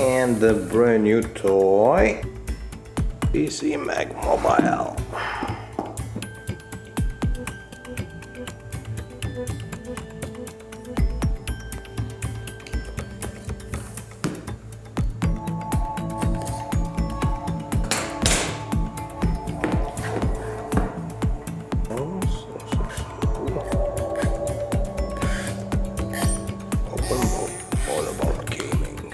And the brand new toy PC Mag Mobile. All about gaming.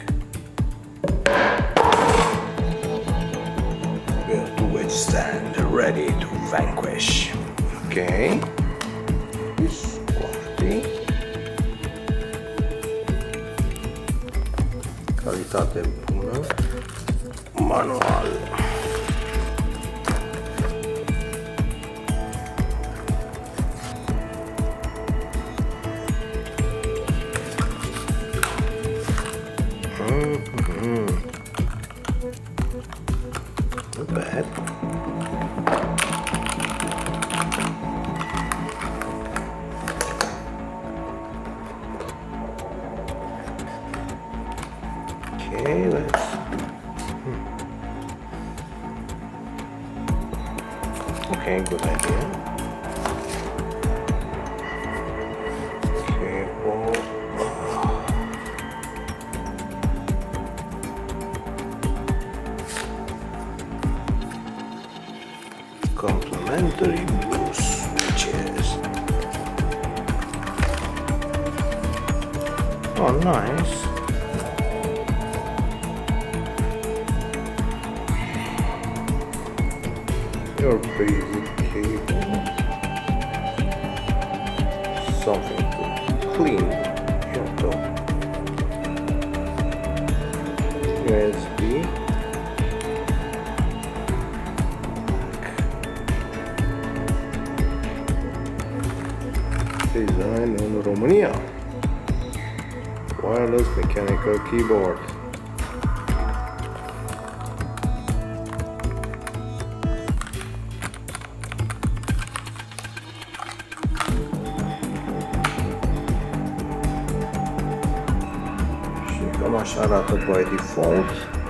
Built to withstand, ready to vanquish. Okay. This quality. Calitate bună. Manual. Not bad. Okay, let's. Okay, good idea. Okay, well. Complementary blue switches. Oh, nice. Your basic cable. Something to clean your top. USB. Design în România. Wireless mechanical keyboard. Și cam așa arată by default.